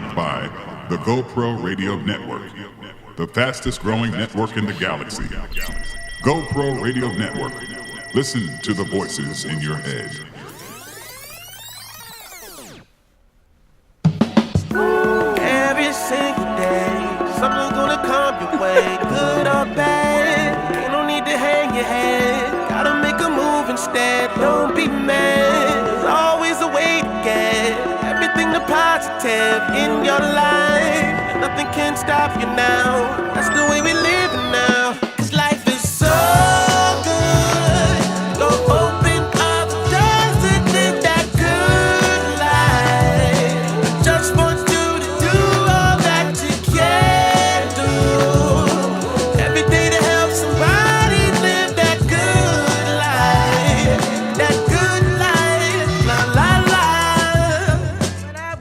by the GoPro Radio Network, the fastest growing network in the galaxy. GoPro Radio Network. Listen to the voices in your head. Every single day, something's gonna come your way, good or bad. Ain't no need to hang your head, gotta make a move instead. Don't be mad, there's always a way to get everything the positive in your life. Nothing can stop you now, that's the way we live now. 'Cause life is so good, go open up the doors to live that good life. I just want you to do all that you can do, every day to help somebody live that good life, that good life, la la la.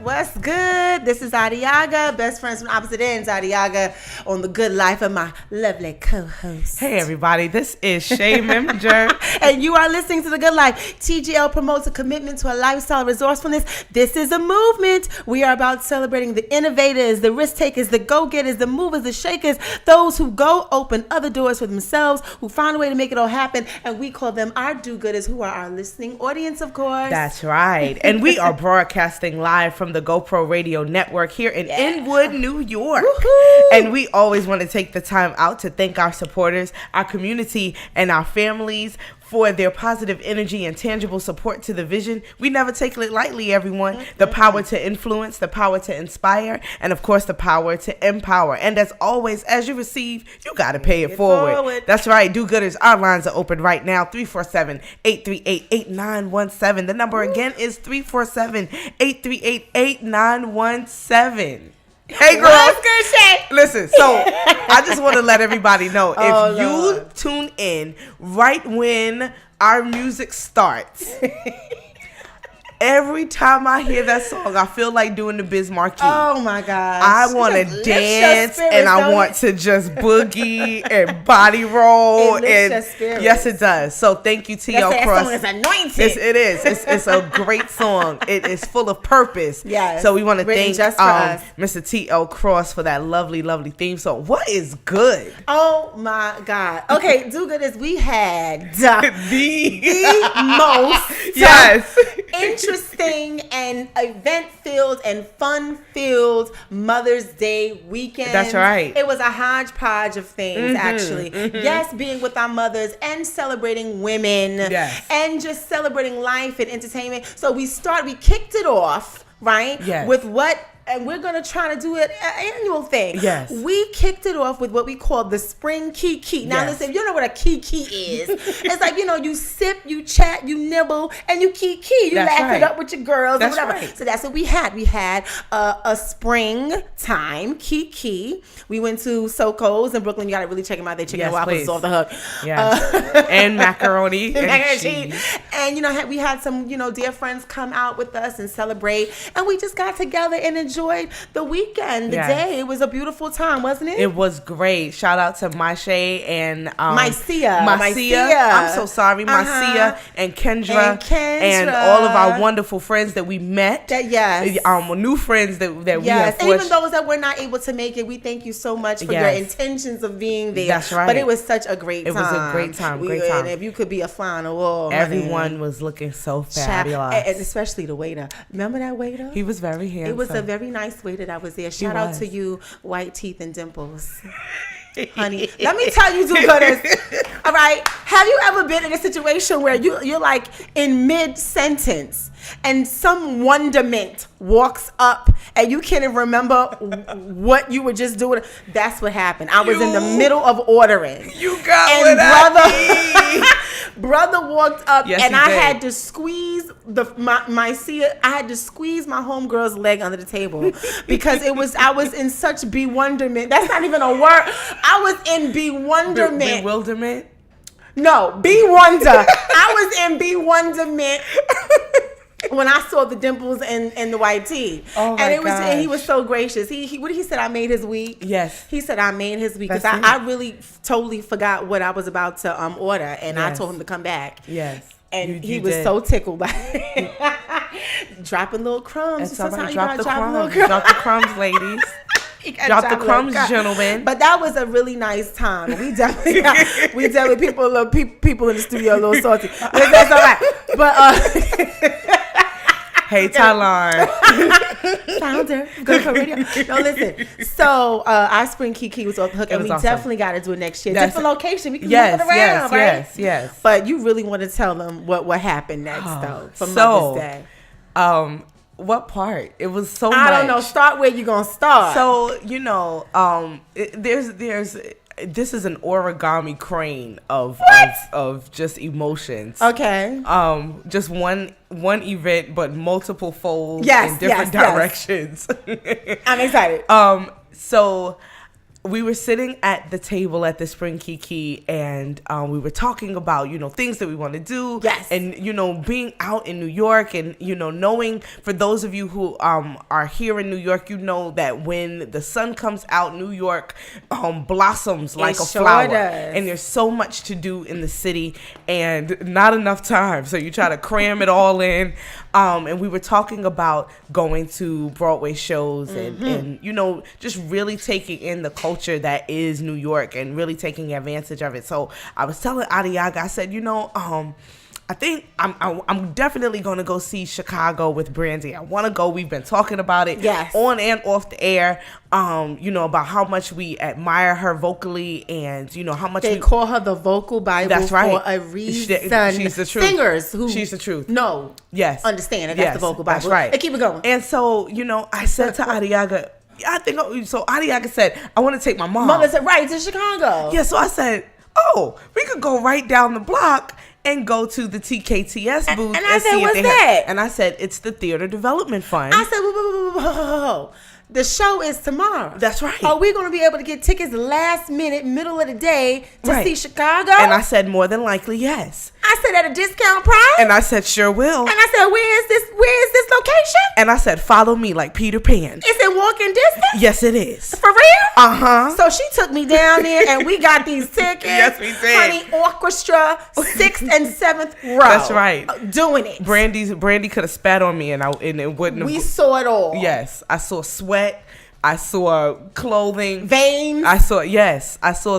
What's good? This is Adiaga, best friends from opposite ends. Adiaga on the Good Life of my lovely co-host. Hey everybody, this is Shay Memger. And you are listening to The Good Life. TGL promotes a commitment to a lifestyle of resourcefulness. This is a movement. We are about celebrating the innovators, the risk takers, the go-getters, the movers, the shakers, those who go open other doors for themselves, who find a way to make it all happen. And we call them our do-gooders, who are our listening audience, of course. That's right. And we are broadcasting live from the GoPro Radio Network here in Inwood, New York. Woohoo! And we always want to take the time out to thank our supporters, our community, and our families for their positive energy and tangible support to the vision. We never take it lightly, everyone. The power to influence, the power to inspire, and of course the power to empower. And as always, as you receive, you got to pay it forward. That's right. Do-gooders, our lines are open right now. 347-838-8917. The number again is 347-838-8917. Hey girl, What's good, Shay? listen, so I just want to let everybody know, Oh, if you Lord. tune in right when our music starts, every time I hear that song, I feel like doing the Biz Marquee. Oh my gosh. I want to Just lifts your dance, spirits, and I don't want it? to just boogie and body roll. It lifts and your spirits. yes, it does. So thank you, T.O. That Cross. song is anointed. It is. It's a great song. It is full of purpose. Yes. So we want to Written thank just for us. Mr. T.O. Cross for that lovely, lovely theme song. What is good? Oh my God. Okay, do-gooders, we had the The most yes. interesting and event-filled and fun-filled Mother's Day weekend. That's right. It was a hodgepodge of things, actually. Yes, being with our mothers and celebrating women. Yes. And just celebrating life and entertainment. So we kicked it off, right? Yes. With and we're going to try to do an annual thing. Yes. We kicked it off with what we call the spring kiki. Now, Yes. listen, if you know what a kiki is, it's like, you sip, you chat, you nibble, and you kiki. You That's laugh right. it up with your girls That's or whatever. right. So that's what we had. We had a springtime kiki. We went to Soko's in Brooklyn. You got to really check them out. Their chicken Yes, and waffles please. is off the hook. Yes. And macaroni and And cheese. And we had some dear friends come out with us and celebrate, and we just got together and enjoyed the weekend, the Yes. day. It was a beautiful time, wasn't it? It was great. Shout out to Myshay and Mycia. I'm so sorry, Uh-huh. Mycia and Kendra And Kendra. and all of our wonderful friends that we met. Yes. New friends that we have Yes, and forged. even those that were not able to make it, we thank you so much for your Yes. intentions of being there. That's right. But it was such a great time. It was a great time, great And time. if you could be a fly on the wall, Everyone honey. was looking so Child, fabulous. and especially the waiter. Remember that waiter? He was very handsome. It was a very nice waiter that was there. Shout out was. to you, white teeth and dimples. Honey, let me tell you, do-gooders. All right, have you ever been in a situation where you're like in mid-sentence and some wonderment walks up and you can't even remember what you were just doing? That's what happened. I was in the middle of ordering. You got And what I need. brother walked up, Yes, and he I did. had to squeeze I had to squeeze my homegirl's leg under the table because I was in such bewilderment. That's not even a word. I was in bewilderment. Bewilderment. No, bewonder. I was in bewilderment. When I saw the dimples and the white tee. Oh my and it was gosh. and he was so gracious. He what he said, I made his week. Yes. He said I made his week because That's it. I really totally forgot what I was about to order, and I Yes. told him to come back. Yes. And You he was did. so tickled by it. Dropping little crumbs. It's all right. Sometimes Drop you the gotta crumbs. little Drop the crumbs, ladies. Drop the crumbs, gentlemen. But that was a really nice time. We definitely people in the studio a little salty. But that's all right. But hey, Talon. Founder, GO.O.DLife Radio. No, listen. So our spring Kiki was off the hook, and we awesome. definitely got to do it next year. That's Different location. We can yes, move it around, right? Yes. But you really want to tell them what happened next, though, for Mother's Day. What part? It was so much. I don't know. Start where you gonna start. So this is an origami crane of just emotions. Okay. Just one event, but multiple folds Yes, in different directions. I'm excited. So we were sitting at the table at the Spring Kiki, and we were talking about, things that we want to do. Yes. And, being out in New York and, knowing, for those of you who are here in New York, that when the sun comes out, New York blossoms like a flower. Does. And there's so much to do in the city and not enough time. So you try to cram it all in. And we were talking about going to Broadway shows and just really taking in the culture that is New York and really taking advantage of it. So I was telling Adiaga, I said, I think I'm definitely going to go see Chicago with Brandy. I want to go. We've been talking about it on and off the air, about how much we admire her vocally and, how much they call her the vocal Bible. That's right. For a reason. She's the truth. Singers who she's the truth. No. Yes. Understand that that's the vocal Bible. That's right. And keep it going. And so, I said to Adiaga, so Adiaga said, I want to take my mom. Mother said, right, to Chicago. Yeah, so I said, we could go right down the block and go to the TKTS booth and I said, see what's if they that? And I said, it's the Theater Development Fund. I said, whoa. The show is tomorrow. That's right. Are we going to be able to get tickets last minute, middle of the day to see Chicago? And I said, more than likely, yes. I said, at a discount price? And I said, sure will. And I said, where is this location? And I said, follow me like Peter Pan. Is it walking distance? Yes, it is. For real? Uh-huh. So she took me down there and we got these tickets. Yes, we did. Honey, orchestra, 6th and 7th row. That's right. Doing it. Brandy could have spat on me and it wouldn't have. We saw it all. Yes. I saw sweat. I saw clothing, veins. I saw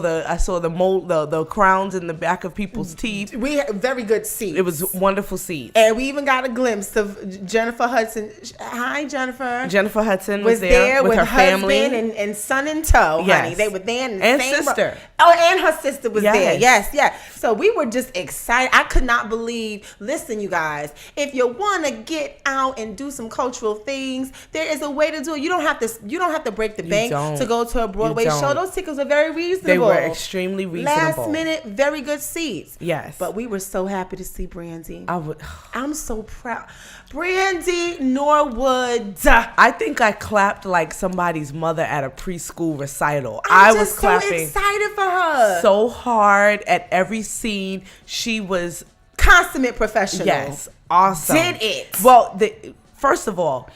the mold, the crowns in the back of people's teeth. We had very good seats. It was wonderful seats, and we even got a glimpse of Jennifer Hudson. Hi, Jennifer. Jennifer Hudson was there with her family and son in tow. Yes. Honey, they were there and sister. And her sister was there. Yes. Yes. So we were just excited. I could not believe. Listen, you guys, if you want to get out and do some cultural things, there is a way to do it. You don't have to break the bank to go to a Broadway show. Those tickets are very reasonable. They were extremely reasonable. Last minute, very good seats. Yes. But we were so happy to see Brandy. I'm so proud. Brandy Norwood. I think I clapped like somebody's mother at a preschool recital. I was clapping so excited for her. So hard at every scene. She was consummate professional. Yes. Awesome. Did it. Well, first of all,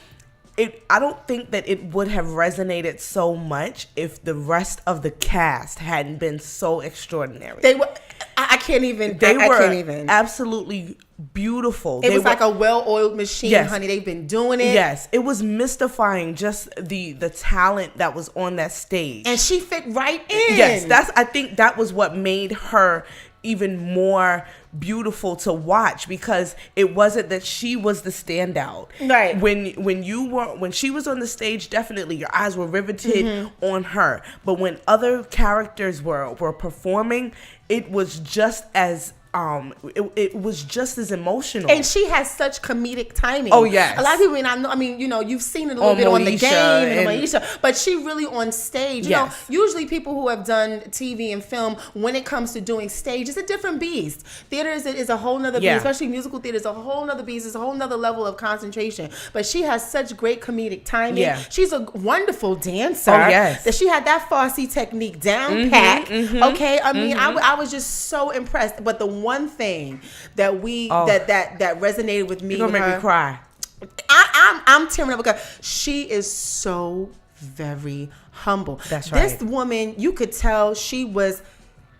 I don't think that it would have resonated so much if the rest of the cast hadn't been so extraordinary. They were. I can't even. They I were can't even. Absolutely beautiful. It was like a well-oiled machine, yes. Honey. They've been doing it. Yes, it was mystifying. Just the talent that was on that stage, and she fit right in. Yes, I think that was what made her even more beautiful to watch, because it wasn't that she was the standout. Right. When she was on the stage, definitely your eyes were riveted on her. But when other characters were performing, it was just as it was just as emotional. And she has such comedic timing. Oh, yes. A lot of people you've seen it a little bit on the game and Moesha, but she really on stage. You know, usually people who have done TV and film, when it comes to doing stage, it's a different beast. Theater is a whole nother beast, especially musical theater is a whole nother beast. It's a whole nother level of concentration. But she has such great comedic timing. Yeah. She's a wonderful dancer. Oh, yes. That she had that Farsi technique down pat. Okay. I mean, I was just so impressed. But the one thing that that resonated with me, you're gonna make me cry. I'm tearing up because she is so very humble. That's right. This woman, you could tell she was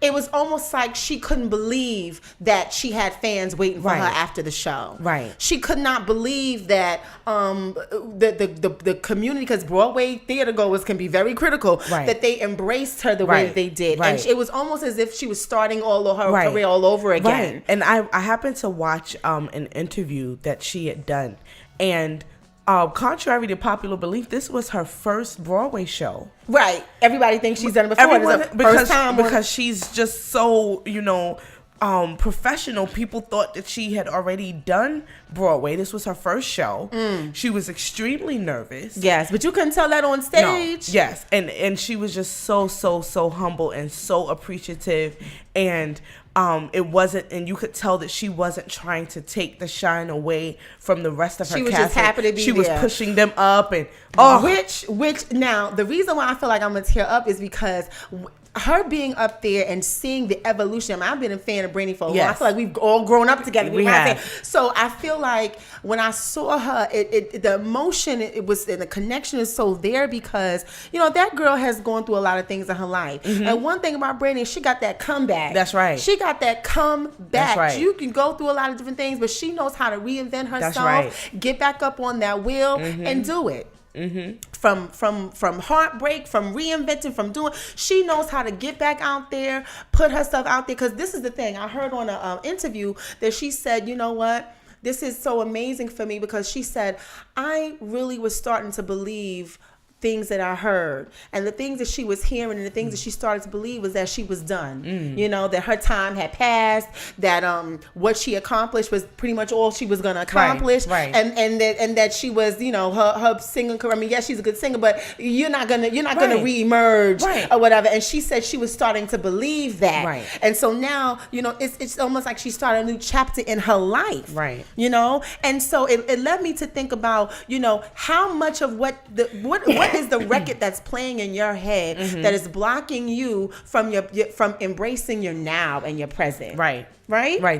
it was almost like she couldn't believe that she had fans waiting for her after the show. Right. She could not believe that the community, because Broadway theater goers can be very critical, that they embraced her the way they did. And it was almost as if she was starting all of her career all over again. And I happened to watch an interview that she had done, and contrary to popular belief, this was her first Broadway show. Right. Everybody thinks she's done it before. Because she's just so, professional. People thought that she had already done Broadway. This was her first show. She was extremely nervous. Yes, but you couldn't tell that on stage. No. Yes, and she was just so humble and so appreciative, and it wasn't, and you could tell that she wasn't trying to take the shine away from the rest of her cast. She was just happy to be She there. was pushing them up, and which now the reason why I feel like I'm gonna tear up is because her being up there and seeing the evolution. I've been a fan of Brandy for a while. I feel like we've all grown up together. We have. So I feel like when I saw her, the emotion, it was, and the connection is so there because, that girl has gone through a lot of things in her life. And one thing about Brandy is she got that comeback. That's right. She got that comeback. That's right. You can go through a lot of different things, but she knows how to reinvent herself, That's right. get back up on that wheel and do it. From heartbreak, from reinventing, from doing, she knows how to get back out there, put herself out there. Because this is the thing, I heard on an interview that she said, you know what, this is so amazing for me, because she said, I really was starting to believe things that I heard, and the things that she was hearing and the things that she started to believe was that she was done. That her time had passed, that what she accomplished was pretty much all she was going to accomplish, right. And that she was, her singing career. I mean, yes, she's a good singer, but you're not gonna reemerge or whatever. And she said she was starting to believe that, right. And so now, it's almost like she started a new chapter in her life, right? And so it led me to think about, how much of what is the record that's playing in your head that is blocking you from from embracing your now and your present. Right,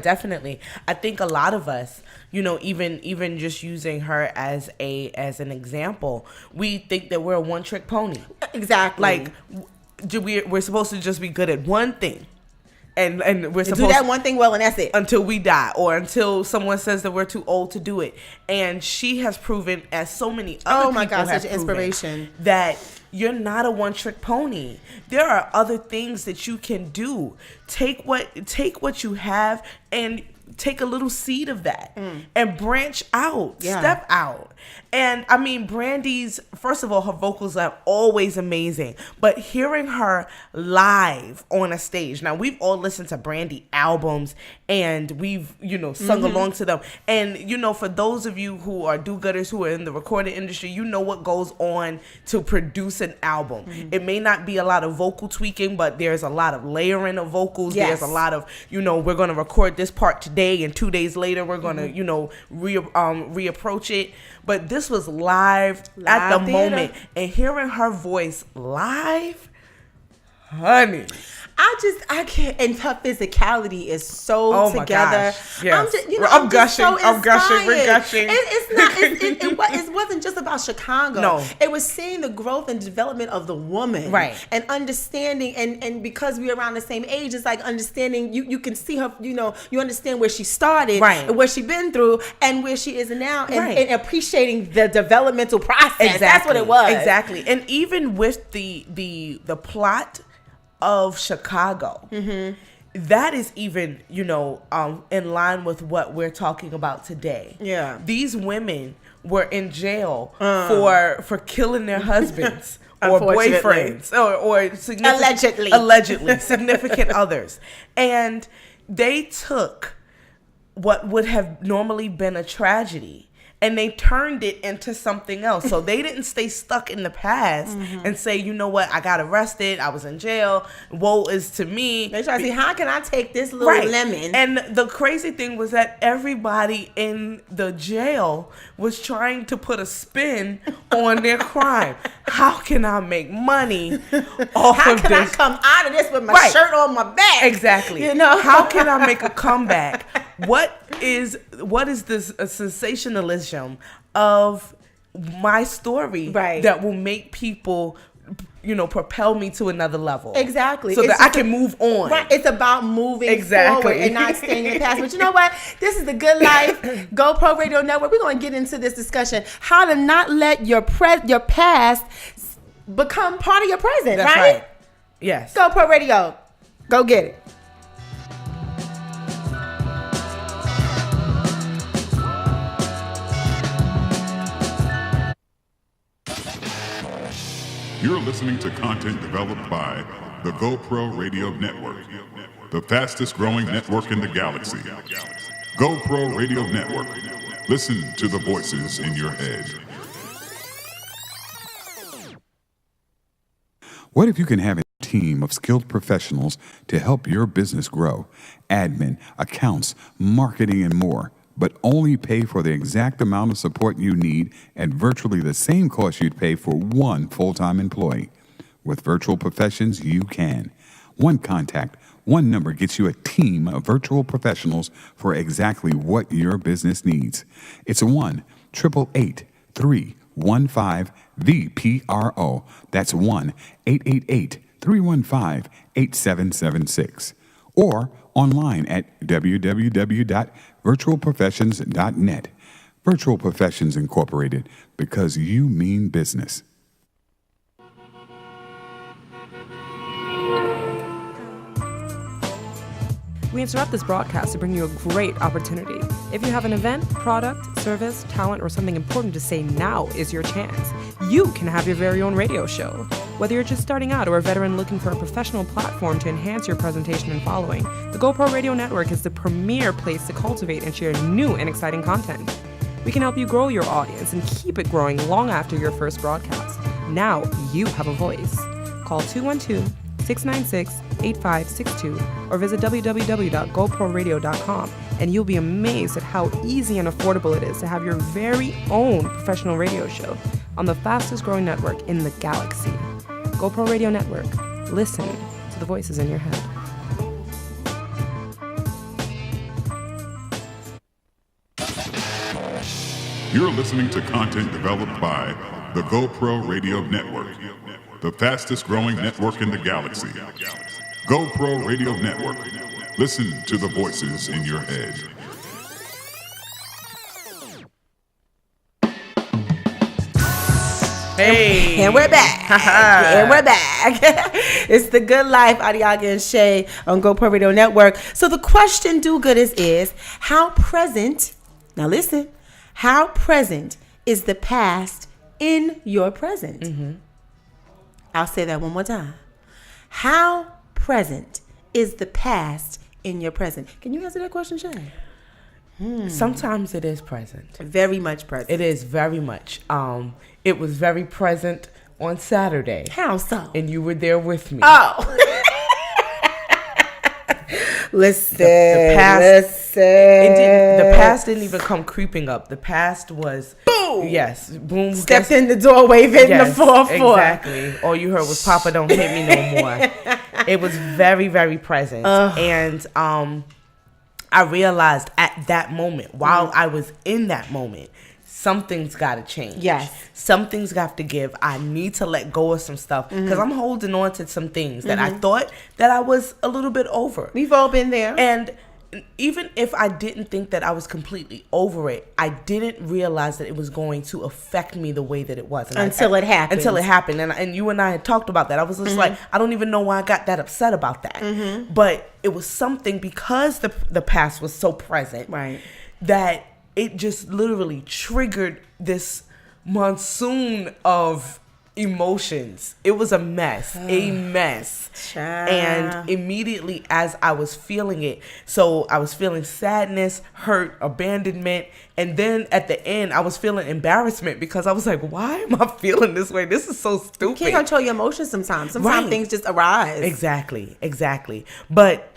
definitely. I think a lot of us, even just using her as an example, we think that we're a one-trick pony. Exactly. Like we're supposed to just be good at one thing. And we're supposed to do that one thing well, and that's it. Until we die, or until someone says that we're too old to do it. And she has proven, as so many other people have such an proven, inspiration, that you're not a one-trick pony. There are other things that you can do. Take what you have and take a little seed of that and branch out, step out. And I mean, Brandy's, first of all, her vocals are always amazing, but hearing her live on a stage. Now, we've all listened to Brandy albums and we've, sung along to them. And, for those of you who are do-gooders, who are in the recording industry, what goes on to produce an album. It may not be a lot of vocal tweaking, but there's a lot of layering of vocals. Yes. There's a lot of, we're going to record this part today and 2 days later we're going to, reapproach it. But this was live at the theater. moment, and hearing her voice live, honey. I can't, and her physicality is so together. Gosh. Yes. I'm gushing. So I'm gushing. We're gushing. It wasn't just about Chicago. No. It was seeing the growth and development of the woman. Right. And understanding, and because we're around the same age, it's like understanding, you can see her, you understand where she started, right, and what she's been through, and where she is now, and, right, and appreciating the developmental process. Exactly. That's what it was. Exactly. And even with the plot of Chicago, that is even, in line with what we're talking about today. Yeah. These women were in jail for killing their husbands or boyfriends or allegedly significant others. And they took what would have normally been a tragedy and they turned it into something else. So they didn't stay stuck in the past and say, you know what, I got arrested, I was in jail, woe is to me. They try to see, how can I take this little lemon? And the crazy thing was that everybody in the jail was trying to put a spin on their crime. How can I make money off how of this? How can I come out of this with my shirt on my back? Exactly. How can I make a comeback? What is this sensationalism of my story that will make people, propel me to another level. Exactly. So It's that I just can move on. Right. It's about moving Exactly. forward and not staying in the past. But you know what? This is the Good Life GoPro Radio Network. We're going to get into this discussion. How to not let your past become part of your present. That's right. Yes. GoPro Radio. Go get it. You're listening to content developed by the GoPro Radio Network, the fastest growing network in the galaxy. GoPro Radio Network. Listen to the voices in your head. What if you can have a team of skilled professionals to help your business grow? Admin, accounts, marketing, and more. But only pay for the exact amount of support you need at virtually the same cost you'd pay for one full-time employee. With Virtual Professions, you can. One contact, one number gets you a team of virtual professionals for exactly what your business needs. It's 1-888-315-VPRO. That's 1-888-315-8776. Or online at www.virtualprofessions.net. Virtual Professions Incorporated, because you mean business. We interrupt this broadcast to bring you a great opportunity. If you have an event, product, service, talent, or something important to say, now is your chance. You can have your very own radio show. Whether you're just starting out or a veteran looking for a professional platform to enhance your presentation and following, the GoPro Radio Network is the premier place to cultivate and share new and exciting content. We can help you grow your audience and keep it growing long after your first broadcast. Now you have a voice. Call 212-696-8562 or visit www.goproradio.com and you'll be amazed at how easy and affordable it is to have your very own professional radio show on the fastest growing network in the galaxy. GoPro Radio Network. Listen to the voices in your head. You're listening to content developed by the GoPro Radio Network, the fastest growing network in the galaxy. GoPro Radio Network. Listen to the voices in your head. Hey. And we're back. And we're back. It's the Good Life, Adiaga and Shay on GoPro Radio Network. So the question, do-gooders, is how present, now listen, how present is the past in your present? Mm-hmm. I'll say that one more time. How present is the past in your present? Can you answer that question, Shay? Sometimes it is present. Very much present. It is very much. It was very present on Saturday. How so? And you were there with me. Oh. Listen. The past, listen. The past didn't even come creeping up. The past was boom. Yes, boom. Stepped in the doorway, hitting the 4-4. Exactly. All you heard was "Papa, don't hit me no more." It was very, very present, and I realized at that moment, while I was in that moment, something's got to change. Yes. Something's got to give. I need to let go of some stuff because I'm holding on to some things that I thought that I was a little bit over. We've all been there. And even if I didn't think that I was completely over it, I didn't realize that it was going to affect me the way that it was. And until it happened. Until it happened. And you and I had talked about that. I was just like, I don't even know why I got that upset about that. But it was something, because the past was so present, right, that it just literally triggered this monsoon of emotions. It was a mess. Child. And immediately as I was feeling it, so I was feeling sadness, hurt, abandonment, and then at the end I was feeling embarrassment because I was like, why am I feeling this way? This is so stupid. You can't control your emotions sometimes. Sometimes things just arise. Exactly. But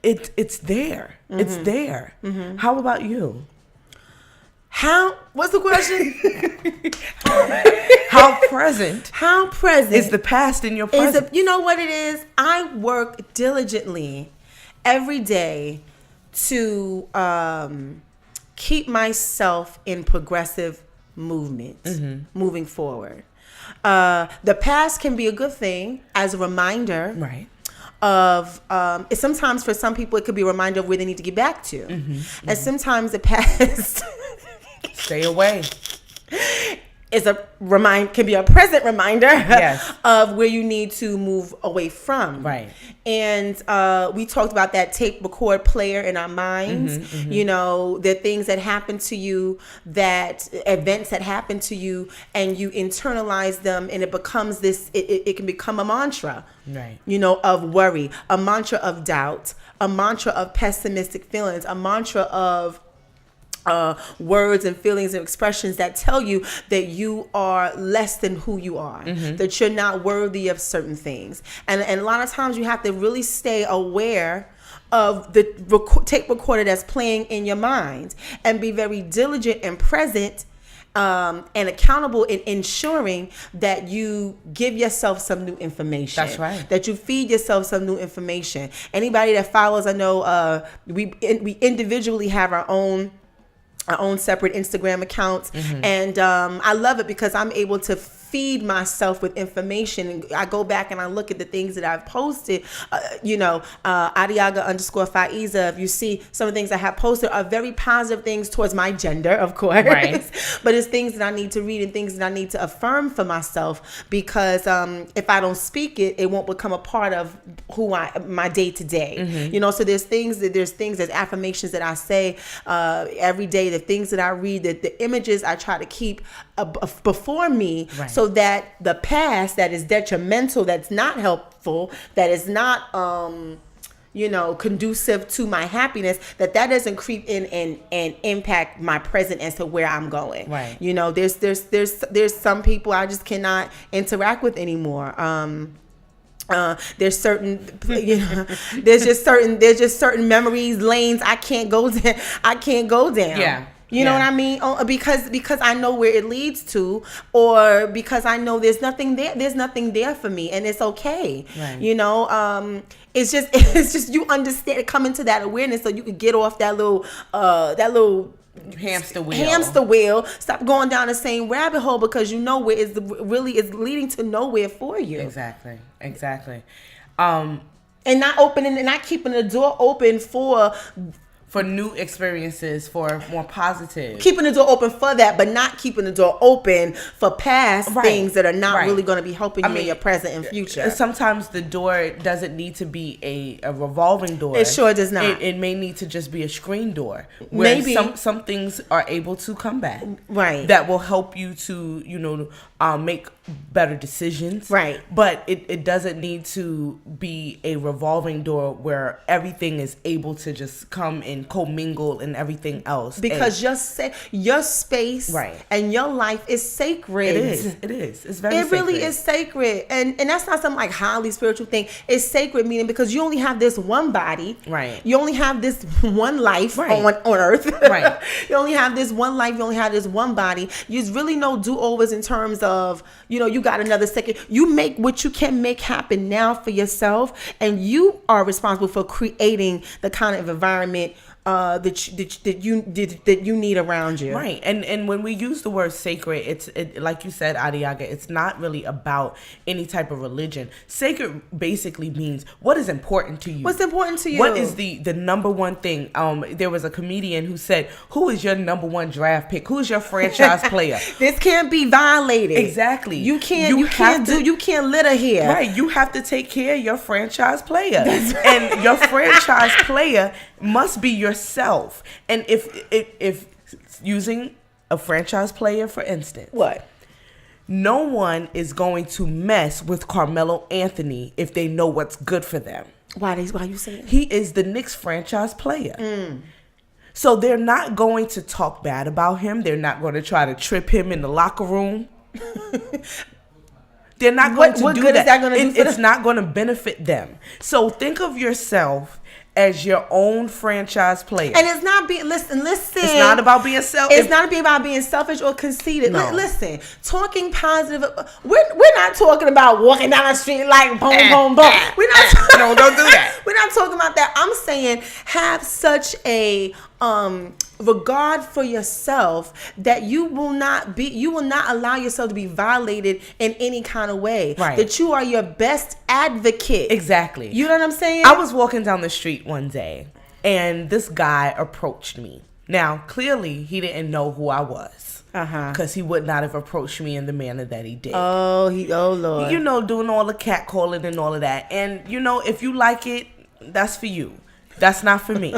it's there. It's there. How about you? What's the question? How present is the past in your present? You know what it is? I work diligently every day to keep myself in progressive movement, moving forward. The past can be a good thing as a reminder. Right. Of sometimes for some people it could be a reminder of where they need to get back to, and sometimes the past stay away can be a present reminder yes. of where you need to move away from. Right. And we talked about that tape record player in our minds. You know, the things that happen to you, that events that happen to you, and you internalize them, and it becomes this. It can become a mantra. Right. You know, of worry, a mantra of doubt, a mantra of pessimistic feelings, a mantra of words and feelings and expressions that tell you that you are less than who you are, that you're not worthy of certain things. And a lot of times you have to really stay aware of the tape recorder that's playing in your mind and be very diligent and present and accountable in ensuring that you give yourself some new information. That's right. That you feed yourself some new information. Anybody that follows, I know we individually have our own separate Instagram accounts. And I love it because I'm able to feed myself with information. And I go back and I look at the things that I've posted, Adiaga_Faiza. If you see some of the things I have posted are very positive things towards my gender, of course. Right. But it's things that I need to read and things that I need to affirm for myself, because if I don't speak it, it won't become a part of my day to day. You know, so there's affirmations that I say every day, the things that I read, that the images I try to keep before me, right. So that the past that is detrimental, that's not helpful, that is not conducive to my happiness, that doesn't creep in and impact my present as to where I'm going. Right. You know, there's some people I just cannot interact with anymore. There's certain, there's just certain memories, lanes I can't go down. Yeah. You know what I mean? Because I know where it leads to, or because I know there's nothing there for me, and it's okay. Right. You know, it's just you understand, coming to that awareness so you can get off that little hamster wheel. Stop going down the same rabbit hole, because you know where is leading to nowhere for you. Exactly. And not keeping the door open for new experiences, for more positive. Keeping the door open for that, but not keeping the door open for past things that are not really going to be helping you in your present and future. Sometimes the door doesn't need to be a revolving door. It sure does not. It may need to just be a screen door. Where Maybe some things are able to come back. Right. That will help you to, make better decisions. Right. But it doesn't need to be a revolving door where everything is able to just come and commingle and everything else. Because your space and your life is sacred. It is. It's very sacred. It really is sacred. And that's not some like highly spiritual thing. It's sacred, meaning because you only have this one body. Right. You only have this one life on earth. Right. You only have this one life. You only have this one body. There's really no do-overs in terms of, you got another second. You make what you can make happen now for yourself, and you are responsible for creating the kind of environment that you need around you. Right. And when we use the word sacred, it's like you said, Adiaga, it's not really about any type of religion. Sacred basically means what is important to you. What's important to you? What is the number one thing? There was a comedian who said, who is your number one draft pick? Who is your franchise player? This can't be violated. Exactly. You can't litter here. Right. You have to take care of your franchise player. And your franchise player must be yourself. And if using a franchise player, for instance, what? No one is going to mess with Carmelo Anthony if they know what's good for them. Why you say that? He is the Knicks franchise player. So they're not going to talk bad about him. They're not going to try to trip him in the locker room. They're not going to do that. What good is that going to do for them? It's not going to benefit them. So think of yourself as your own franchise player. And it's not being, listen. It's not about being selfish. It's not about being selfish or conceited. No. Listen, talking positive. We're not talking about walking down the street like boom, boom, boom. We're not. No, don't do that. We're not talking about that. I'm saying have such a regard for yourself that you will not allow yourself to be violated in any kind of way. Right. That you are your best advocate. Exactly. You know what I'm saying? I was walking down the street one day and this guy approached me. Now, clearly he didn't know who I was. Because he would not have approached me in the manner that he did. Oh Lord. You know, doing all the catcalling and all of that. And, you know, if you like it, that's for you. That's not for me.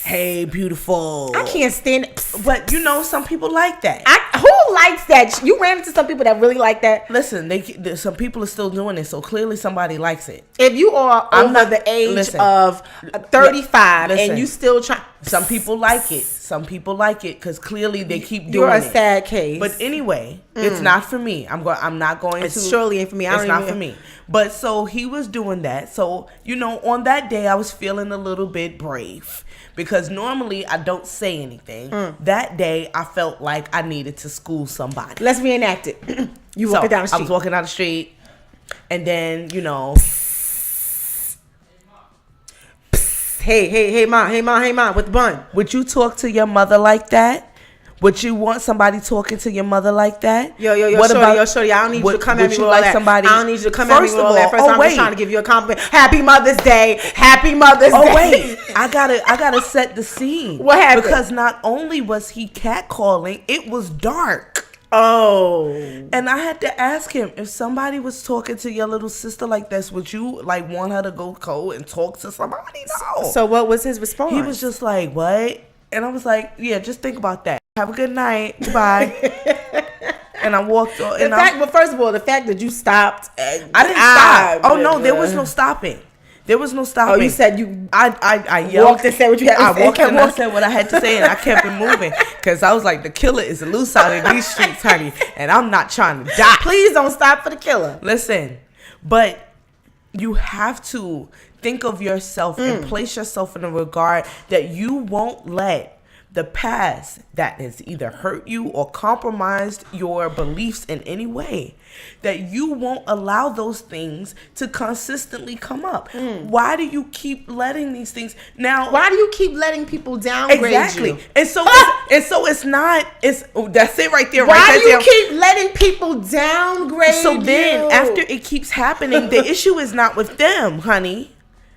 Hey, beautiful. I can't stand it. But, you know, some people like that. Who likes that? You ran into some people that really like that? Listen, some people are still doing it, so clearly somebody likes it. If you are over the age of 35 and you still try... Some people like it. Some people like it because clearly they keep doing it. You're a sad case. But anyway, it's not for me. I'm not going to. It's surely ain't for me. It's not for me. But so he was doing that. So, you know, on that day I was feeling a little bit brave because normally I don't say anything. That day I felt like I needed to school somebody. Let's reenact it. You walking down the street. I was walking down the street and then, you know... Hey, ma, with the bun. Would you talk to your mother like that? Would you want somebody talking to your mother like that? Yo, shorty, I don't need you to come at me with all that. I don't need you to come at me with all that. First, I'm just trying to give you a compliment. Happy Mother's Day. Happy Mother's Day. Oh, wait. I gotta set the scene. What happened? Because not only was he catcalling, it was dark. Oh. And I had to ask him, if somebody was talking to your little sister like this, would you like want her to go and talk to somebody? No. So what was his response? He was just like, what? And I was like, yeah, just think about that. Have a good night. Goodbye. And I walked on. But first of all, the fact that you stopped. I didn't stop. Oh, no, there was no stopping. There was no stopping. Oh, you said you... I yelled. Walked and said what you had to say. I walked and I said what I had to say, and I kept it moving. Because I was like, the killer is loose out in these streets, honey. And I'm not trying to die. Please don't stop for the killer. Listen, but you have to think of yourself and place yourself in a regard that you won't let the past that has either hurt you or compromised your beliefs in any way, that you won't allow those things to consistently come up. Why do you keep letting these things now? Why do you keep letting people downgrade you? And so it's not, that's it right there. Why do you keep letting people downgrade you? So then after it keeps happening, the issue is not with them, honey.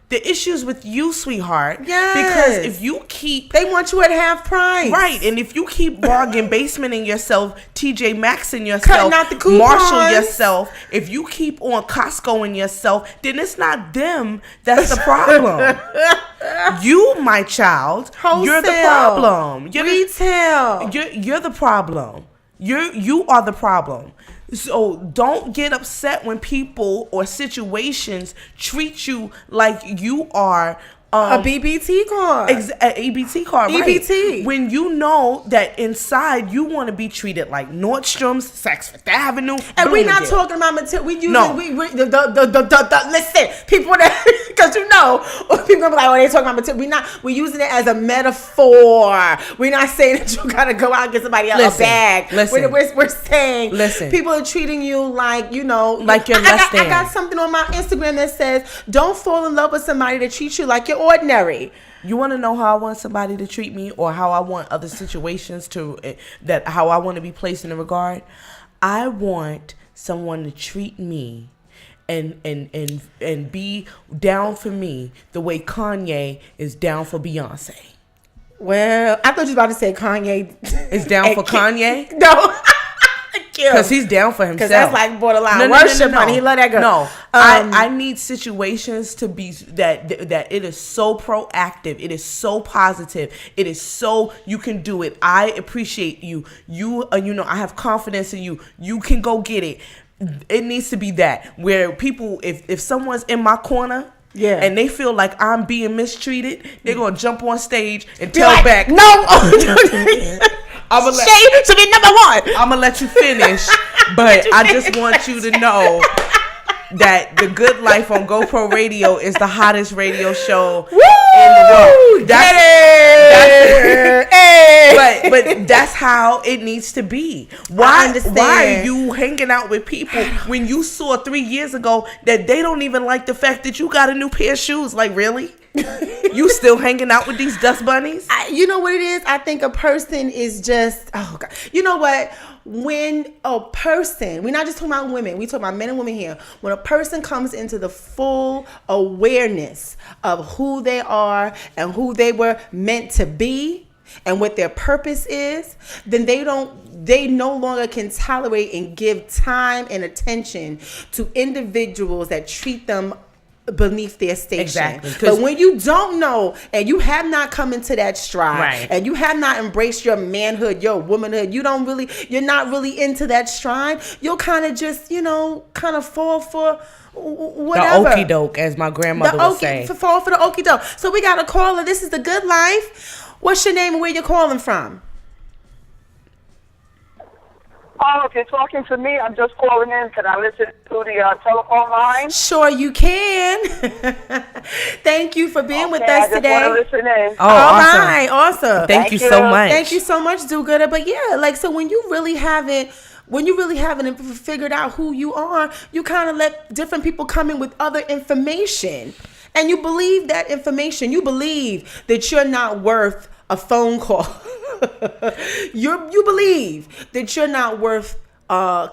The issue's with you, sweetheart. Yes. Because if you keep... They want you at half price. Right. And if you keep bargain basementing yourself, TJ Maxxing yourself, cutting out the coupons, Marshall yourself, if you keep on Costcoing yourself, then it's not them that's the problem. You, my child, wholesale, you're the problem. Retail. You're the problem. You are the problem. So don't get upset when people or situations treat you like you are a BBT card. An EBT card, right? EBT. When you know that inside you want to be treated like Nordstrom's, Saks Fifth Avenue, and we're not talking about material. We using listen, people that because you know people gonna be like, oh, they talking about material. We're using it as a metaphor. We're not saying that you gotta go out and get somebody else a bag. We're saying people are treating you like, you know, like you're less than. I got something on my Instagram that says, don't fall in love with somebody that treats you like you're ordinary. You want to know how I want somebody to treat me, or how I want other situations how I want to be placed in a regard? I want someone to treat me and be down for me the way Kanye is down for Beyonce. Well, I thought you were about to say Kanye is down for Kanye. No. Because he's down for himself. Because that's like borderline worship, honey. He love that girl. No, I need situations to be that it is so proactive. It is so positive. It is so you can do it. I appreciate you. You know, I have confidence in you. You can go get it. It needs to be that where people, if someone's in my corner. Yeah. And they feel like I'm being mistreated, they're gonna jump on stage and tell back. No. Shade should be number one. I'm gonna let you finish, but I just want you to know that the Good Life on GoPro Radio is the hottest radio show in the world. But that's how it needs to be. Why are you hanging out with people when you saw 3 years ago that they don't even like the fact that you got a new pair of shoes? Like, really? You still hanging out with these dust bunnies? You know what it is? I think a person is just, oh God. You know what? When a person, we're not just talking about women, we talk about men and women here. When a person comes into the full awareness of who they are and who they were meant to be and what their purpose is, then they no longer can tolerate and give time and attention to individuals that treat them beneath their station. Exactly. But when you don't know and you have not come into that stride, right, and you have not embraced your manhood, your womanhood, you're not really into that stride, you'll kind of just, kind of fall for whatever. The okie doke, as my grandmother would say. Fall for the okie doke. So we got a caller. This is The Good Life. What's your name and where you're calling from? Oh, if you're talking to me, I'm just calling in. Can I listen to the telephone line? Sure, you can. Thank you for being with us today. I just want to listen in. Oh, All awesome. right, awesome. Thank you so much. Thank you so much, do-gooder. But yeah, so when you really haven't figured out who you are, you kind of let different people come in with other information. And you believe that information. You believe that you're not worth a phone call. You believe that you're not worth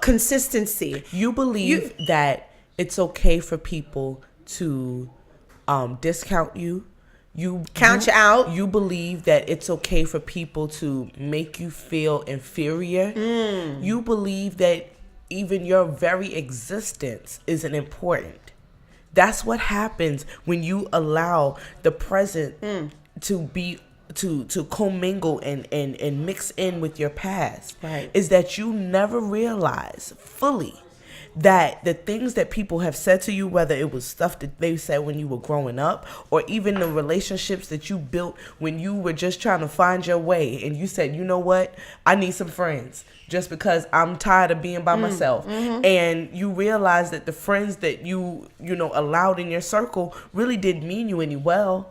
consistency. You believe that it's okay for people to discount you. You count you out. You believe that it's okay for people to make you feel inferior. You believe that even your very existence isn't important. That's what happens when you allow the present to be to commingle and mix in with your past. Right. Is that you never realize fully that the things that people have said to you, whether it was stuff that they said when you were growing up, or even the relationships that you built when you were just trying to find your way, and you said, you know what, I need some friends just because I'm tired of being by myself. And you realize that the friends that you allowed in your circle really didn't mean you any well.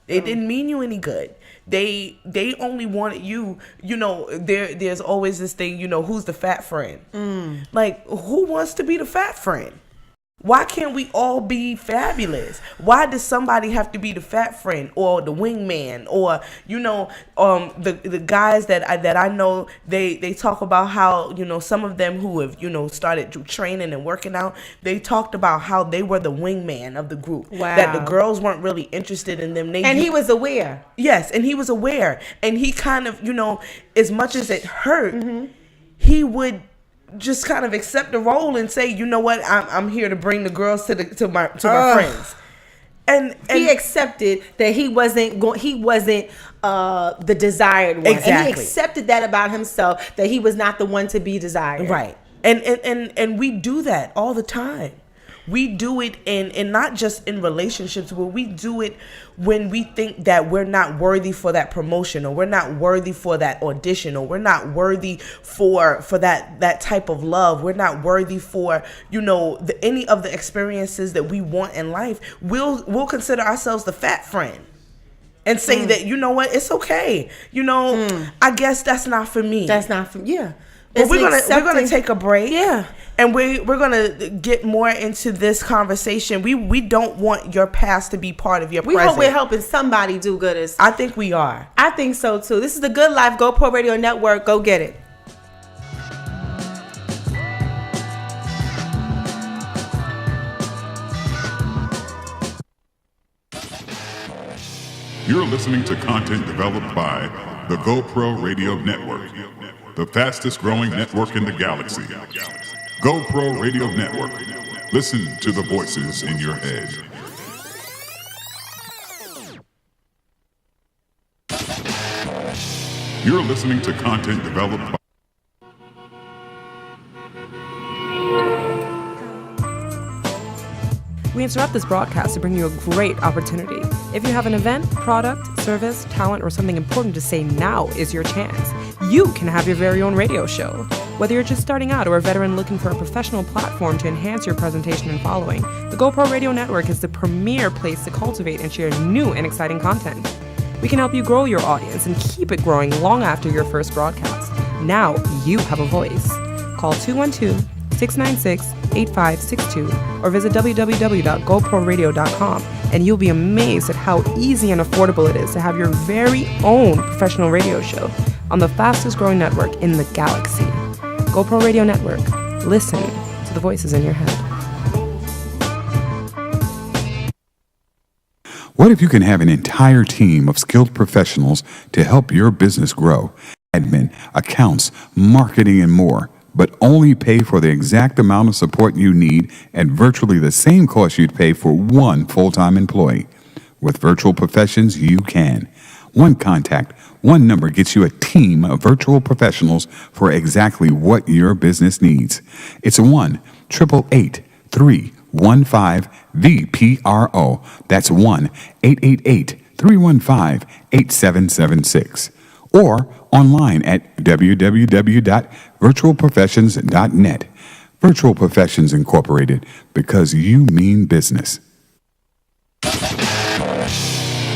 They didn't mean you any good. They only wanted you, there's always this thing, who's the fat friend? Like, who wants to be the fat friend? Why can't we all be fabulous? Why does somebody have to be the fat friend or the wingman or the guys that I know, they talk about how some of them who have started training and working out, they talked about how they were the wingman of the group. Wow. That the girls weren't really interested in them. He was aware. Yes, and he was aware, and he kind of as much as it hurt, he would just kind of accept the role and say, you know what, I'm here to bring the girls to my friends. And he accepted that he wasn't the desired one. Exactly. And he accepted that about himself, that he was not the one to be desired. Right. And we do that all the time. We do it in not just in relationships, but we do it when we think that we're not worthy for that promotion, or we're not worthy for that audition, or we're not worthy for that type of love. We're not worthy for any of the experiences that we want in life. We'll consider ourselves the fat friend and say that it's okay. I guess that's not for me. That's not for yeah. But we're gonna take a break. Yeah. And we're gonna get more into this conversation. We don't want your past to be part of your present. We hope we're helping somebody do gooders. I think we are. I think so too. This is The Good Life, GO.Pro Radio Network. Go get it. You're listening to content developed by the GO.Pro Radio Network, the fastest growing network in the galaxy. GO.Pro Radio Network. Listen to the voices in your head. You're listening to content developed by We interrupt this broadcast to bring you a great opportunity. If you have an event, product, service, talent, or something important to say, now is your chance. You can have your very own radio show. Whether you're just starting out or a veteran looking for a professional platform to enhance your presentation and following, the GO.Pro Radio Network is the premier place to cultivate and share new and exciting content. We can help you grow your audience and keep it growing long after your first broadcast. Now you have a voice. Call 696-8562 or visit www.GoProRadio.com, and you'll be amazed at how easy and affordable it is to have your very own professional radio show on the fastest growing network in the galaxy. GoPro Radio Network. Listen to the voices in your head. What if you can have an entire team of skilled professionals to help your business grow? Admin, accounts, marketing, and more, but only pay for the exact amount of support you need at virtually the same cost you'd pay for one full-time employee. With Virtual Professions, you can. One contact, one number gets you a team of virtual professionals for exactly what your business needs. It's 1-888-315-VPRO. That's 1-888-315-8776. Or online at www.virtualprofessions.net. Virtual Professions Incorporated, because you mean business.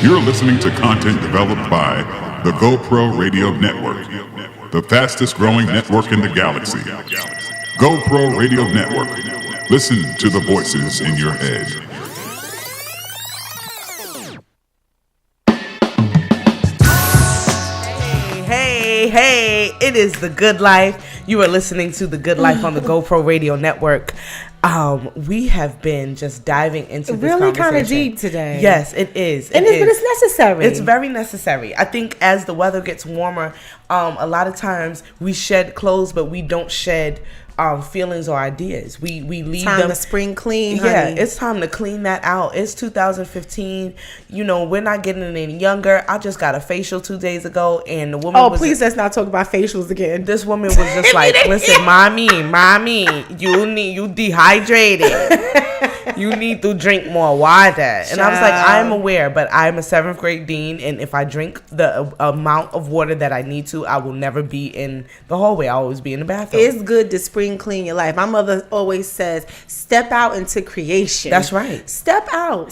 You're listening to content developed by the GoPro Radio Network, the fastest growing network in the galaxy. GoPro Radio Network. Listen to the voices in your head. Hey, it is The Good Life. You are listening to The Good Life on the GoPro Radio Network. We have been just diving into this really conversation. Kind of deep today. Yes, it is. But it's necessary. It's very necessary. I think as the weather gets warmer, a lot of times we shed clothes, but we don't shed feelings or ideas. We leave time them to spring clean, yeah, honey. it's time to clean that out. It's 2015. You know, we're not getting any younger. I just got a facial 2 days ago, and the woman please let's not talk about facials again. This woman was just like, listen, mommy, you dehydrated. You need to drink more water. And I was like, I'm aware, but I'm a 7th grade dean, and if I drink the amount of water that I need to, I will never be in the hallway. I'll always be in the bathroom. It's good to spring clean your life. My mother always says, step out into creation. That's right. Step out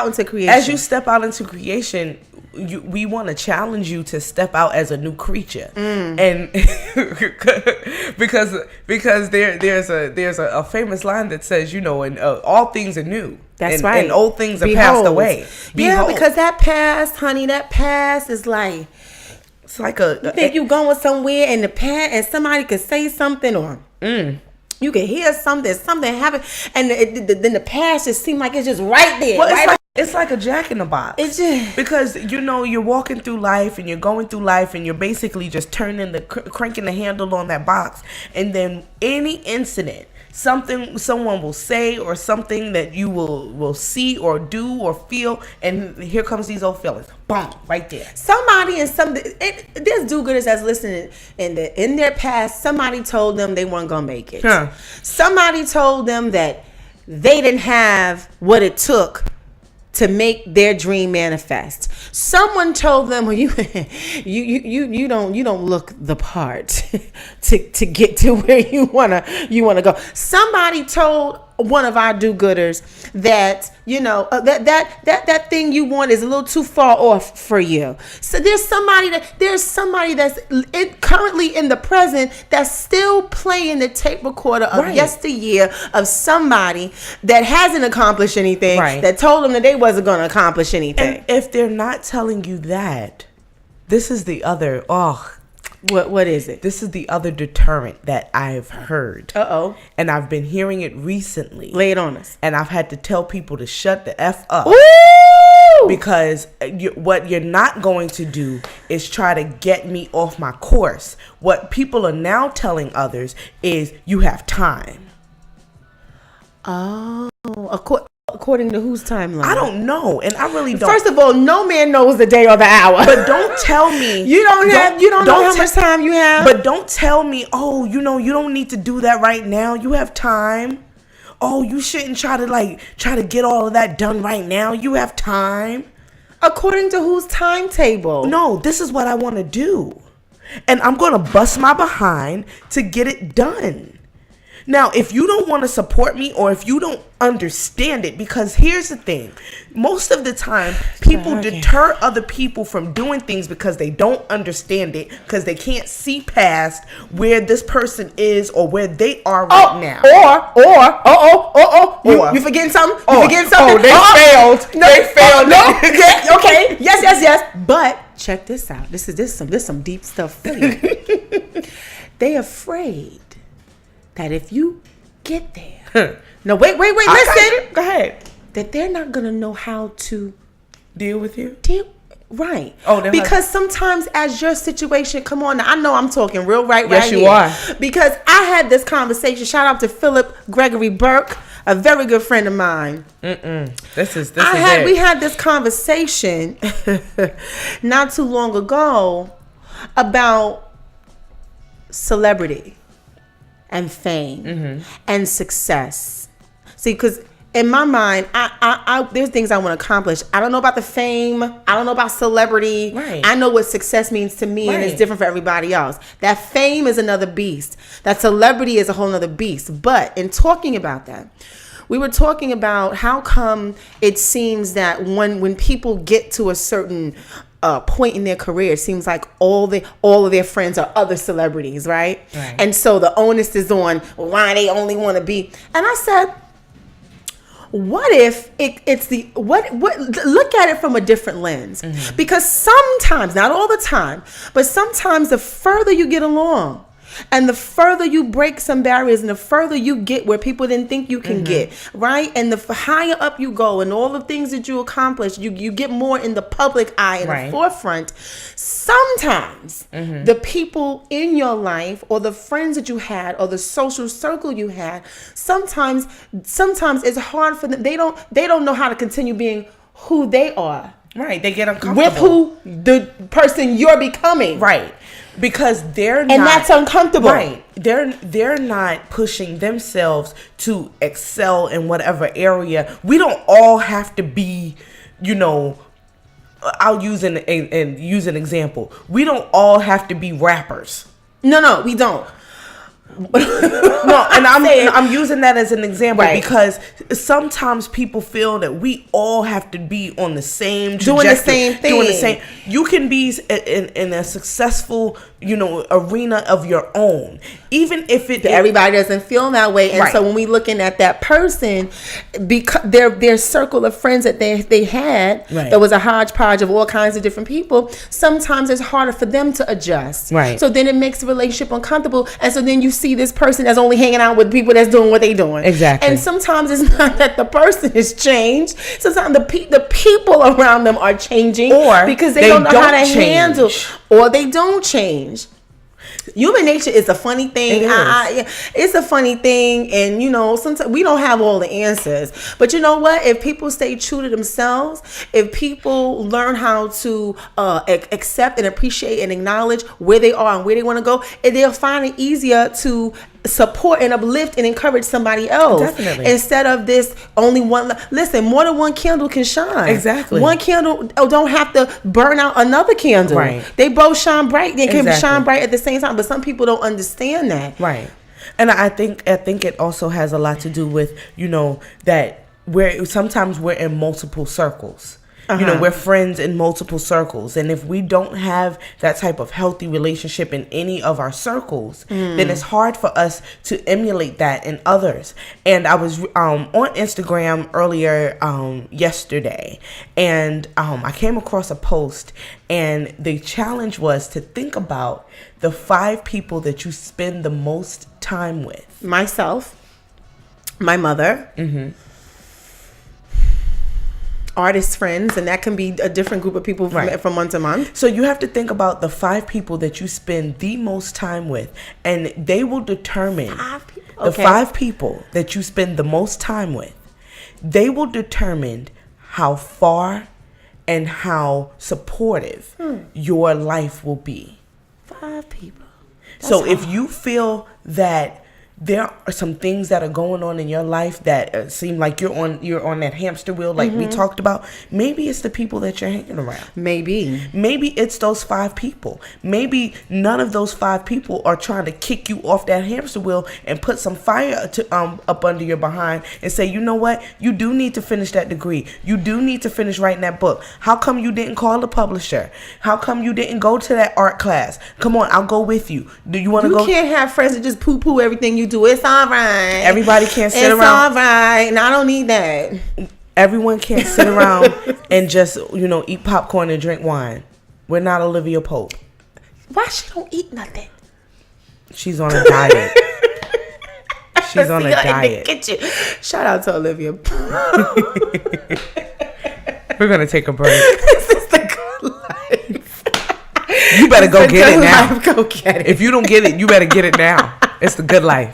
into creation. As you step out into creation, we want to challenge you to step out as a new creature, and because there's a famous line that says, you know, and all things are new. That's right. And old things are passed away. Yeah, because that past, honey, that past is like, it's like you think you going somewhere in the past and somebody could say something or you can hear something happened, and then the past just seems like it's just right there. Well, it's like a jack in the box. It's just because, you know, you're walking through life and you're going through life and you're basically just cranking the handle on that box, and then any incident, someone will say or something that you will see or do or feel, and here comes these old feelings. Boom, right there. Somebody there's do-gooders that's listening, in their past, somebody told them they weren't gonna make it. Somebody told them that they didn't have what it took to make their dream manifest. Someone told them, well, you don't look the part to get to where you wanna go. Somebody told one of our do-gooders that, you know, that thing you want is a little too far off for you. So there's somebody that's currently in the present that's still playing the tape recorder of yesteryear of somebody that hasn't accomplished anything, that told them that they wasn't going to accomplish anything. And if they're not telling you that, this is the other What is it? This is the other deterrent that I've heard. And I've been hearing it recently. Lay it on us. And I've had to tell people to shut the F up. Ooh! Because what you're not going to do is try to get me off my course. What people are now telling others is you have time. Oh, according to whose timeline? I don't know, and I really don't. First of all, no man knows the day or the hour. But don't tell me you don't know how much time you have. But don't tell me, oh, you know, you don't need to do that right now. You have time. Oh, you shouldn't try to get all of that done right now. You have time. According to whose timetable? No, this is what I want to do, and I'm gonna bust my behind to get it done. Now, if you don't want to support me or if you don't understand it, because here's the thing, most of the time people deter other people from doing things because they don't understand it, because they can't see past where this person is or where they are right now. You forgetting something? You forgetting something? They failed. No, they failed. No. Yeah, okay. Yes. But check this out. This is some deep stuff for you. They afraid that if you get there, no, wait, listen. Go ahead. That they're not gonna know how to deal with you. Right. Oh, because sometimes as your situation, come on, now, I know I'm talking real right yes, here. you are. Because I had this conversation. Shout out to Philip Gregory Burke, a very good friend of mine. We had this conversation not too long ago about celebrity and fame and success. See, because in my mind, I there's things I want to accomplish. I don't know about the fame. I don't know about celebrity. Right. I know what success means to me, and it's different for everybody else. That fame is another beast. That celebrity is a whole other beast. But in talking about that, we were talking about how come it seems that when people get to a certain point in their career, it seems like all of their friends are other celebrities, right? And so the onus is on why they only want to be. And I said, what if it's the what look at it from a different lens? Because sometimes, not all the time, but sometimes the further you get along and the further you break some barriers and the further you get where people didn't think you can get, right? And the higher up you go and all the things that you accomplish, you get more in the public eye, in the forefront. Sometimes the people in your life or the friends that you had or the social circle you had, sometimes it's hard for them. They don't know how to continue being who they are. Right. They get uncomfortable with who the person you're becoming. Right. Because they're not, and that's uncomfortable. Right. They're not pushing themselves to excel in whatever area. We don't all have to be, I'll use an example. We don't all have to be rappers. No, we don't. No, and I'm using that as an example because sometimes people feel that we all have to be on the same doing the same thing. Doing the same. You can be in a successful, arena of your own, even if everybody doesn't feel that way. And so when we looking at that person, because their circle of friends that they had, there was a hodgepodge of all kinds of different people. Sometimes it's harder for them to adjust. Right. So then it makes the relationship uncomfortable, and so then you see this person that's only hanging out with people that's doing what they doing. Exactly. And sometimes it's not that the person has changed. Sometimes the people around them are changing, or because they don't know how to handle, or they don't change. Human nature is a funny thing. It's a funny thing, and sometimes we don't have all the answers. But you know what? If people stay true to themselves, if people learn how to accept and appreciate and acknowledge where they are and where they want to go, they'll find it easier to support and uplift and encourage somebody else. Definitely. Instead of this only one. Listen, more than one candle can shine. Exactly. One candle don't have to burn out another candle. Right. They both shine bright. They can shine bright at the same time. But some people don't understand that. Right. And I think it also has a lot to do with that sometimes we're in multiple circles. We're friends in multiple circles. And if we don't have that type of healthy relationship in any of our circles, then it's hard for us to emulate that in others. And I was on Instagram earlier yesterday, and I came across a post, and the challenge was to think about the 5 people that you spend the most time with. Myself, my mother, artist friends, and that can be a different group of people from month to month. So you have to think about the 5 people that you spend the most time with, and they will determine 5 people? The 5 people that you spend the most time with. They will determine how far and how supportive your life will be. 5 people. So if you feel that there are some things that are going on in your life that seem like you're on that hamster wheel, like we talked about. Maybe it's the people that you're hanging around. Maybe it's those 5 people. Maybe none of those 5 people are trying to kick you off that hamster wheel and put some fire up under your behind and say, you know what, you do need to finish that degree. You do need to finish writing that book. How come you didn't call the publisher? How come you didn't go to that art class? Come on, I'll go with you. Do you want to go? You can't have friends that just poo-poo everything you do. It's all right. Everybody can't sit around. It's all right. And I don't need that. Everyone can't sit around and just, eat popcorn and drink wine. We're not Olivia Pope. Why she don't eat nothing? She's on a diet. She's on a diet. Shout out to Olivia. We're going to take a break. This is the good life. You better go get it now. Life. Go get it. If you don't get it, you better get it now. It's the good life.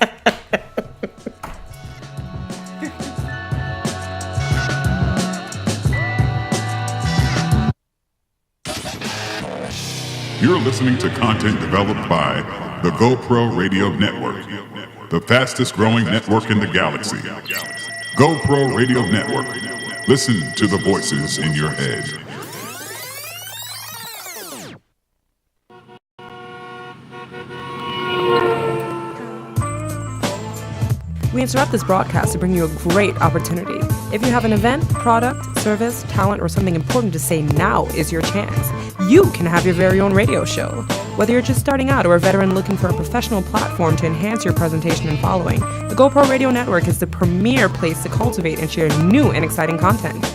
You're listening to content developed by the GoPro Radio Network, the fastest growing network in the galaxy. GoPro Radio Network. Listen to the voices in your head. We interrupt this broadcast to bring you a great opportunity. If you have an event, product, service, talent, or something important to say, now is your chance. You can have your very own radio show. Whether you're just starting out or a veteran looking for a professional platform to enhance your presentation and following, the GoPro Radio Network is the premier place to cultivate and share new and exciting content.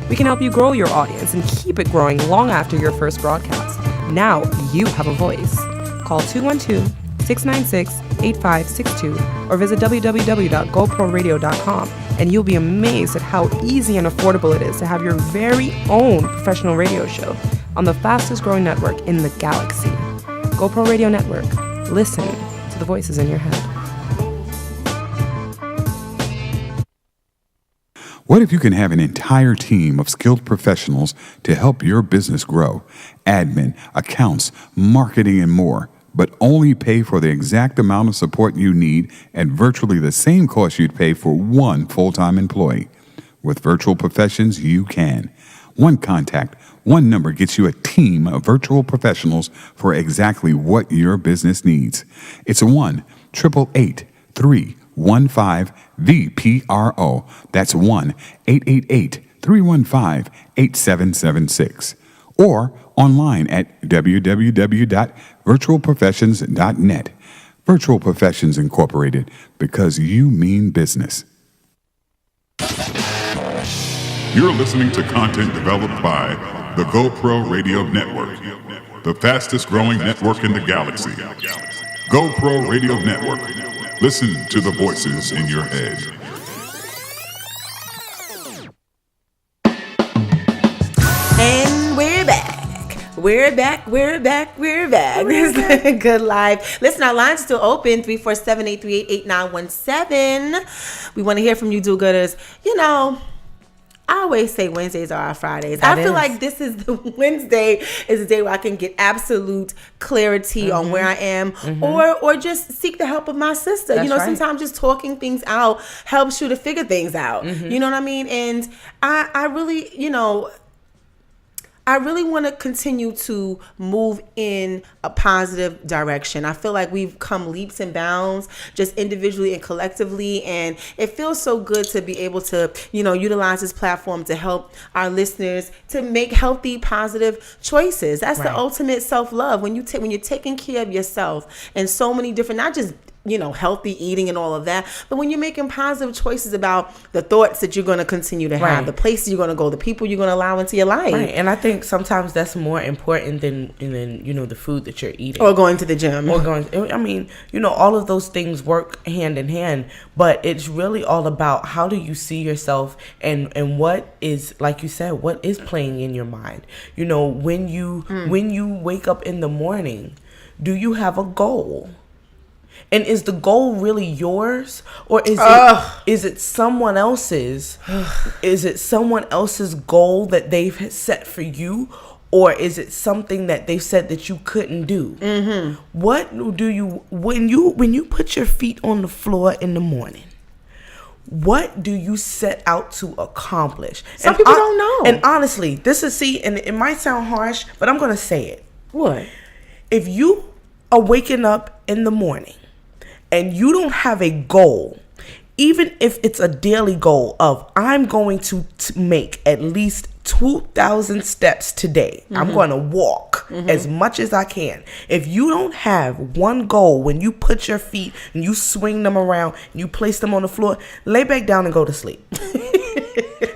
We can help you grow your audience and keep it growing long after your first broadcast. Now you have a voice. Call 212-696-8562 or visit www.goproradio.com and you'll be amazed at how easy and affordable it is to have your very own professional radio show on the fastest growing network in the galaxy. GoPro Radio Network. Listen to the voices in your head. What if you can have an entire team of skilled professionals to help your business grow? Admin, accounts, marketing, and more, but only pay for the exact amount of support you need at virtually the same cost you'd pay for one full-time employee. With Virtual Professions, you can. One contact, one number gets you a team of virtual professionals for exactly what your business needs. It's 1-888-315-VPRO. That's 1-888-315-8776. Or online at www.virtualprofessions.net. Virtual Professions Incorporated, because you mean business. You're listening to content developed by the GoPro Radio Network, the fastest growing network in the galaxy. GoPro Radio Network. Listen to the voices in your head. And we're back. We're back. This is the good life. Listen, our line's still open, 347-838-8917. We want to hear from you, do-gooders. I always say Wednesdays are our Fridays. I feel like this is the Wednesday is the day where I can get absolute clarity on where I am, or just seek the help of my sister. That's right. Sometimes just talking things out helps you to figure things out. You know what I mean? And I really, I really want to continue to move in a positive direction. I feel like we've come leaps and bounds just individually and collectively. And it feels so good to be able to, utilize this platform to help our listeners to make healthy, positive choices. That's the ultimate self-love. When you're taking care of yourself and so many different, not just healthy eating and all of that, but when you're making positive choices about the thoughts that you're going to continue to have, the places you're going to go, the people you're going to allow into your life. Right. And I think sometimes that's more important than the food that you're eating. Or going to the gym. All of those things work hand in hand, but it's really all about how do you see yourself and what is, like you said, what is playing in your mind. When you wake up in the morning, do you have a goal? And is the goal really yours, or is it someone else's? Is it someone else's goal that they've set for you, or is it something that they said that you couldn't do? Mm-hmm. What do you when you put your feet on the floor in the morning? What do you set out to accomplish? Some people don't know. And honestly, and it might sound harsh, but I'm going to say it. What? If you are waking up in the morning and you don't have a goal, even if it's a daily goal of I'm going to make at least 2,000 steps today. I'm going to walk as much as I can. If you don't have one goal when you put your feet and you swing them around and you place them on the floor, lay back down and go to sleep.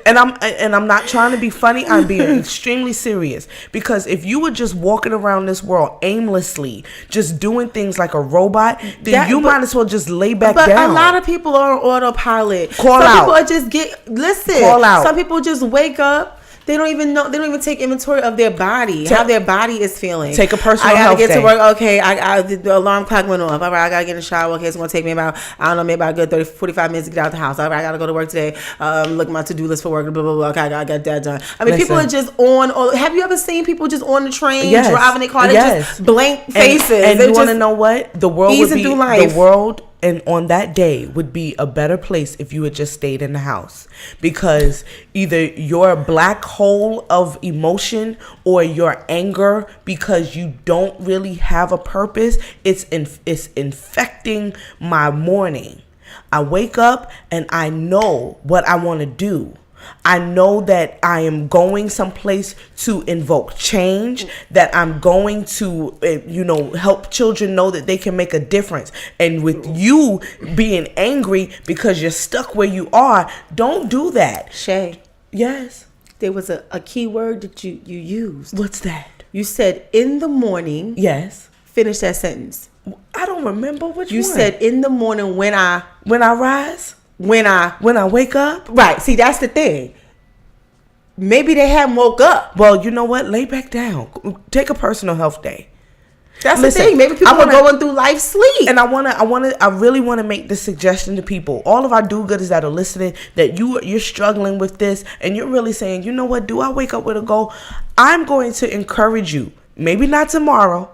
And I'm not trying to be funny. I'm being extremely serious, because if you were just walking around this world aimlessly, just doing things like a robot, then you might as well just lay back down. But a lot of people are on autopilot. Call out. Some people are just Call out. Some people just wake up. They don't even know. They don't even take inventory of their body, how their body is feeling. Take a personal health day. I gotta get to work. Okay, the alarm clock went off. All right, I gotta get in the shower. Okay, it's gonna take me about, maybe about a good 30, 45 minutes to get out the house. All right, I gotta go to work today. Look at my to-do list for work. Blah blah blah. Okay, I got that done. I mean, people are just on. Have you ever seen people just on the train driving their car? They just blank faces. And you want to know what? The world would be the world. And on that day would be a better place if you had just stayed in the house, because either your black hole of emotion or your anger, because you don't really have a purpose, it's infecting my morning. I wake up and I know what I want to do. I know that I am going someplace to invoke change, that I'm going to, help children know that they can make a difference. And with you being angry because you're stuck where you are, don't do that. Shay. Yes. There was a key word that you used. What's that? You said in the morning. Yes. Finish that sentence. I don't remember which one. You said in the morning when I rise. When I wake up? Right. See, that's the thing. Maybe they haven't woke up. Well, you know what? Lay back down. Take a personal health day. That's the thing. Maybe people are going through life sleep. And I really want to make this suggestion to people. All of our do-gooders that are listening, that you're struggling with this and you're really saying, you know what? Do I wake up with a goal? I'm going to encourage you. Maybe not tomorrow,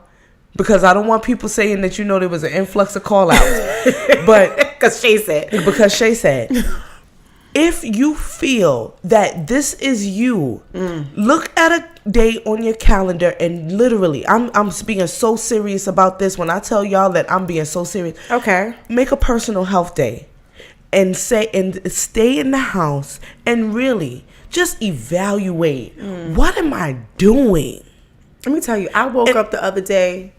because I don't want people saying that, there was an influx of call-outs. But because Shay said. If you feel that this is you, look at a day on your calendar and literally, I'm being so serious about this. When I tell y'all that I'm being so serious, okay, make a personal health day and stay in the house and really just evaluate, what am I doing? Let me tell you, I woke up the other day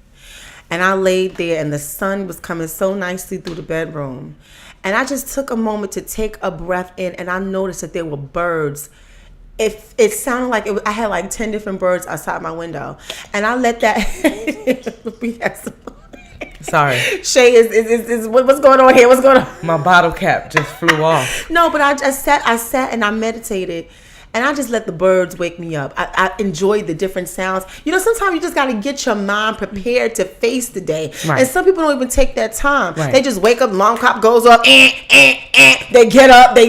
and I laid there and the sun was coming so nicely through the bedroom. And I just took a moment to take a breath in, and I noticed that there were birds. It sounded like I had like 10 different birds outside my window. And I let that... Sorry. Shay, is what's going on here? What's going on? My bottle cap just flew off. No, but I sat and I meditated. And I just let the birds wake me up. I enjoyed the different sounds. Sometimes you just got to get your mind prepared to face the day. Right. And some people don't even take that time. Right. They just wake up, alarm clock goes off, they get up, you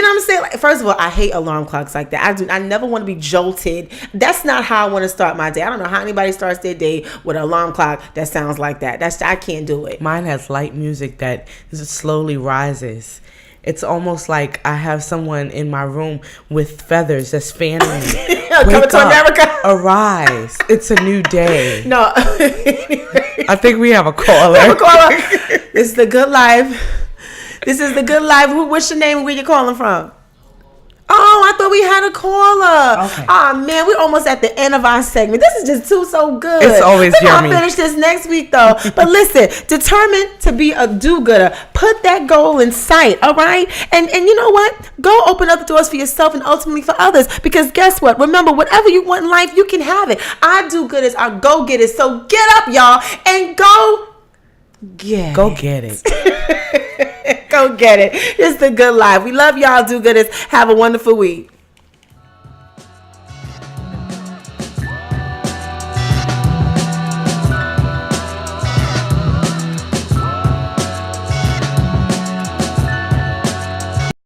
know what I'm saying? Like, first of all, I hate alarm clocks like that. I never want to be jolted. That's not how I want to start my day. I don't know how anybody starts their day with an alarm clock that sounds like that. I can't do it. Mine has light music that slowly rises. It's almost like I have someone in my room with feathers that's fanning me. Coming to America. Arise. It's a new day. No. I think we have a caller. This is the Good Life. This is the Good Life. What's your name and where you calling from? Oh, I thought we had a caller. Okay. Oh, man, we're almost at the end of our segment. This is just so good. It's always yummy. We're going to finish this next week, though. But listen, determined to be a do-gooder. Put that goal in sight, all right? And you know what? Go open up the doors for yourself and ultimately for others. Because guess what? Remember, whatever you want in life, you can have it. Our do-gooders are go-getters. So get up, y'all, and go get it. Go get it. Go get it. It's the Good Life. We love y'all, do-gooders. Have a wonderful week.